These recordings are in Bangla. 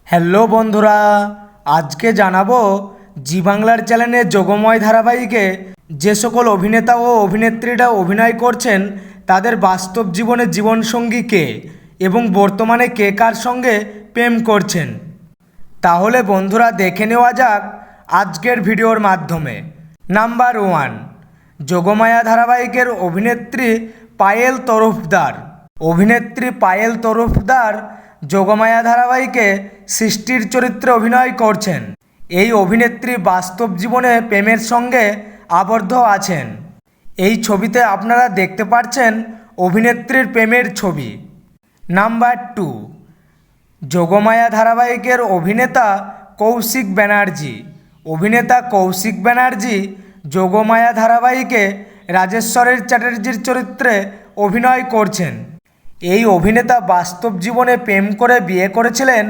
হ্যালো বন্ধুরা, আজকে জানাবো জি বাংলার চ্যানেলে যোগময় ধারাবাহিকে যে সকল অভিনেতা ও অভিনেত্রীরা অভিনয় করছেন তাদের বাস্তব জীবনে জীবনসঙ্গী কে এবং বর্তমানে কে কার সঙ্গে প্রেম করছেন। তাহলে বন্ধুরা দেখে নেওয়া যাক আজকের ভিডিওর মাধ্যমে। নাম্বার 1, যোগমায়া ধারাবাহিকের অভিনেত্রী পায়েল তরফদার। অভিনেত্রী পায়েল তরফদার যোগমায়া ধারাবাহিকে সৃষ্টির চরিত্রে অভিনয় করছেন। এই অভিনেত্রী বাস্তব জীবনে প্রেমের সঙ্গে আবদ্ধ আছেন। এই ছবিতে আপনারা দেখতে পাচ্ছেন অভিনেত্রীর প্রেমের ছবি। নাম্বার 2, যোগমায়া ধারাবাহিকের অভিনেতা কৌশিক ব্যানার্জি। অভিনেতা কৌশিক ব্যানার্জি যোগমায়া ধারাবাহিকে রাজেশ্বরের চ্যাটার্জির চরিত্রে অভিনয় করছেন। এই অভিনেতা বাস্তব জীবনে প্রেম করে বিয়ে করেছিলেন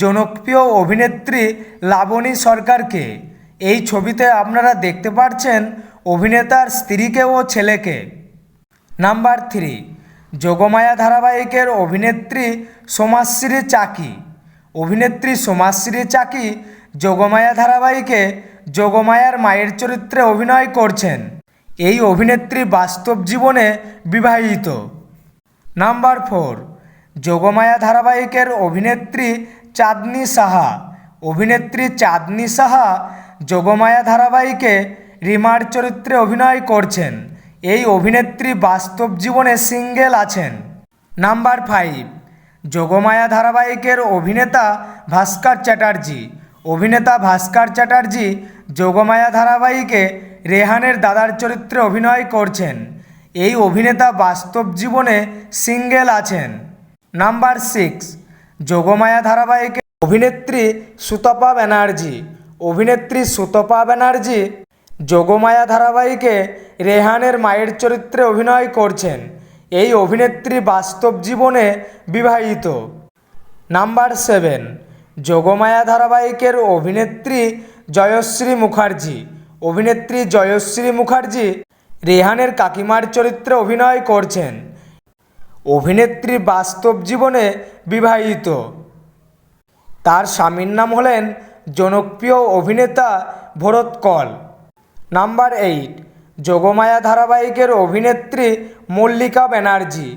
জনপ্রিয় অভিনেত্রী লাবণী সরকারকে। এই ছবিতে আপনারা দেখতে পাচ্ছেন অভিনেতার স্ত্রীকে ও ছেলেকে। নাম্বার 3, যোগমায়া ধারাবাহিকের অভিনেত্রী সোমাশ্রী চাকি। অভিনেত্রী সোমাশ্রী চাকি যোগমায়া ধারাবাহিকে যোগমায়ার মায়ের চরিত্রে অভিনয় করছেন। এই অভিনেত্রী বাস্তব জীবনে বিবাহিত। নাম্বার 4, যোগমায়া ধারাবাহিকের অভিনেত্রী চাঁদনী সাহা। অভিনেত্রী চাঁদনী সাহা যোগমায়া ধারাবাহিকে রিমার চরিত্রে অভিনয় করছেন। এই অভিনেত্রী বাস্তব জীবনে সিঙ্গেল আছেন। নাম্বার 5, যোগমায়া ধারাবাহিকের অভিনেতা ভাস্কর চ্যাটার্জি। অভিনেতা ভাস্কর চ্যাটার্জি যোগমায়া ধারাবাহিকে রেহানের দাদার চরিত্রে অভিনয় করছেন। এই অভিনেতা বাস্তব জীবনে সিঙ্গেল আছেন। নাম্বার 6, যোগমায়া ধারাবাহিকের অভিনেত্রী সুতপা ব্যানার্জি। অভিনেত্রী সুতপা ব্যানার্জি যোগমায়া ধারাবাহিকে রেহানের মায়ের চরিত্রে অভিনয় করছেন। এই অভিনেত্রী বাস্তব জীবনে বিবাহিত। নাম্বার 7, যোগমায়া ধারাবাহিকের অভিনেত্রী জয়শ্রী মুখার্জি। অভিনেত্রী জয়শ্রী মুখার্জি রেহানের কাকিমার চরিত্রে অভিনয় করছেন। অভিনেত্রী বাস্তব জীবনে বিবাহিত। তার স্বামীর নাম হলেন জনপ্রিয় অভিনেতা ভরত কল। নাম্বার 8, যোগমায়া ধারাবাহিকের অভিনেত্রী মল্লিকা ব্যানার্জি।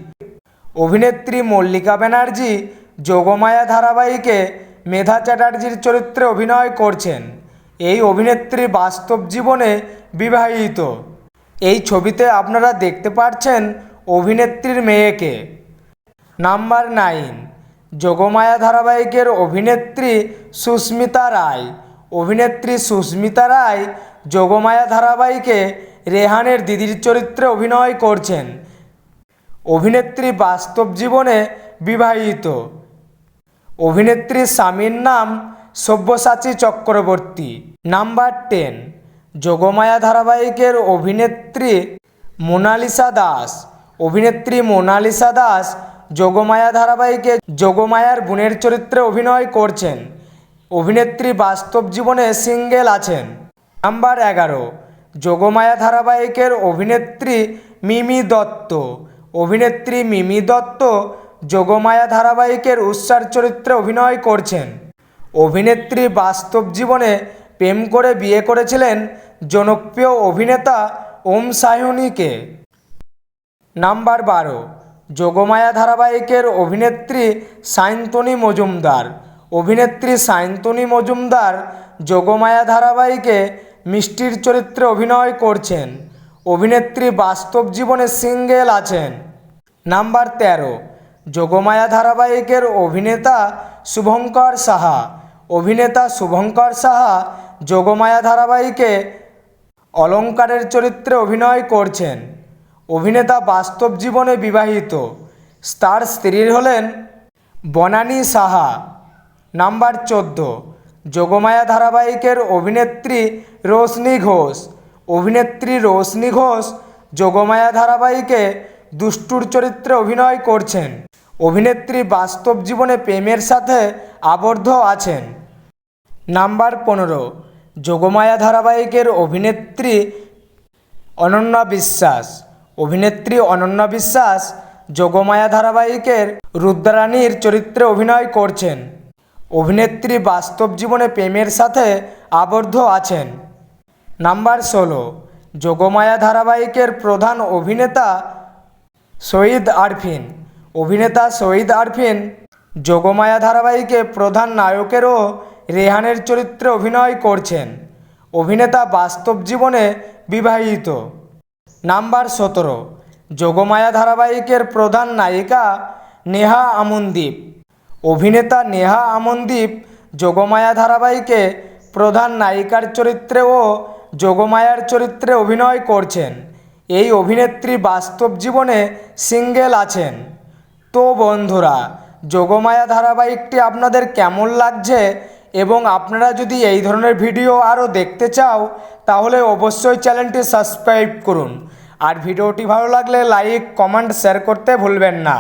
অভিনেত্রী মল্লিকা ব্যানার্জি যোগমায়া ধারাবাহিকে মেধা চ্যাটার্জির চরিত্রে অভিনয় করছেন। এই অভিনেত্রী বাস্তব জীবনে বিবাহিত। এই ছবিতে আপনারা দেখতে পাচ্ছেন অভিনেত্রীর মেয়েকে। নাম্বার 9, যোগমায়া ধারাবাহিকের অভিনেত্রী সুস্মিতা রায়। অভিনেত্রী সুস্মিতা রায় যোগমায়া ধারাবাহিকে রেহানের দিদির চরিত্রে অভিনয় করছেন। অভিনেত্রী বাস্তব জীবনে বিবাহিত। অভিনেত্রীর স্বামীর নাম সব্যসাচী চক্রবর্তী। নাম্বার 10, যোগমায়া ধারাবাহিকের অভিনেত্রী মোনালিসা দাস। অভিনেত্রী মোনালিসা দাস যোগমায়া ধারাবাহিকে যোগমায়ার বোনের চরিত্রে অভিনয় করছেন। অভিনেত্রী বাস্তব জীবনে সিঙ্গেল আছেন। নাম্বার 11, যোগমায়া ধারাবাহিকের অভিনেত্রী মিমি দত্ত। অভিনেত্রী মিমি দত্ত যোগমায়া ধারাবাহিকের উৎসার চরিত্রে অভিনয় করছেন। অভিনেত্রী বাস্তব জীবনে প্রেম করে বিয়ে করেছিলেন জনপ্রিয় অভিনেতা ওম সায়নীকে। নাম্বার 12, যোগমায়া ধারাবাহিকের অভিনেত্রী সায়ন্তনী মজুমদার। অভিনেত্রী সায়ন্তনী মজুমদার যোগমায়া ধারাবাহিকে মিষ্টির চরিত্রে অভিনয় করছেন। অভিনেত্রী বাস্তব জীবনে সিঙ্গেল আছেন। নাম্বার 13, যোগমায়া ধারাবাহিকের অভিনেতা শুভঙ্কর সাহা। অভিনেতা শুভঙ্কর সাহা যোগমায়া ধারাবাহিকে অলঙ্কারের চরিত্রে অভিনয় করছেন। অভিনেতা বাস্তব জীবনে বিবাহিত। তার স্ত্রী হলেন বনানী সাহা। নাম্বার 14, যোগমায়া ধারাবাহিকের অভিনেত্রী রোশনি ঘোষ। অভিনেত্রী রোশনি ঘোষ যোগমায়া ধারাবাহিকে দুষ্টুর চরিত্রে অভিনয় করছেন। অভিনেত্রী বাস্তব জীবনে প্রেমের সাথে আবদ্ধ আছেন। নাম্বার 15, যোগমায়া ধারাবাহিকের অভিনেত্রী অনন্যা বিশ্বাস। অভিনেত্রী অনন্যা বিশ্বাস যোগমায়া ধারাবাহিকের রুদ্রাণীর চরিত্রে অভিনয় করছেন। অভিনেত্রী বাস্তব জীবনে প্রেমের সাথে আবদ্ধ আছেন? নাম্বার 16, যোগমায়া ধারাবাহিকের প্রধান অভিনেতা শহীদ আরফিন। অভিনেতা শহীদ আরফিন যোগমায়া ধারাবাহিকে প্রধান নায়কের ও রেহানের চরিত্রে অভিনয় করছেন। অভিনেতা বাস্তব জীবনে বিবাহিত। নাম্বার 17, যোগমায়া ধারাবাহিকের প্রধান নায়িকা নেহা আমনদীপ। অভিনেতা নেহা আমনদীপ যোগমায়া ধারাবাহিকে প্রধান নায়িকার চরিত্রে ও যোগমায়ার চরিত্রে অভিনয় করছেন। এই অভিনেত্রী বাস্তব জীবনে সিঙ্গেল আছেন। তো বন্ধুরা, যোগমায়া ধারাবাহিকটি আপনাদের কেমন লাগছে এবং আপনারা যদি এই ধরনের ভিডিও আরও দেখতে চাও তাহলে অবশ্যই চ্যানেলটি সাবস্ক্রাইব করুন। আর ভিডিওটি ভালো লাগলে লাইক, কমেন্ট, শেয়ার করতে ভুলবেন না।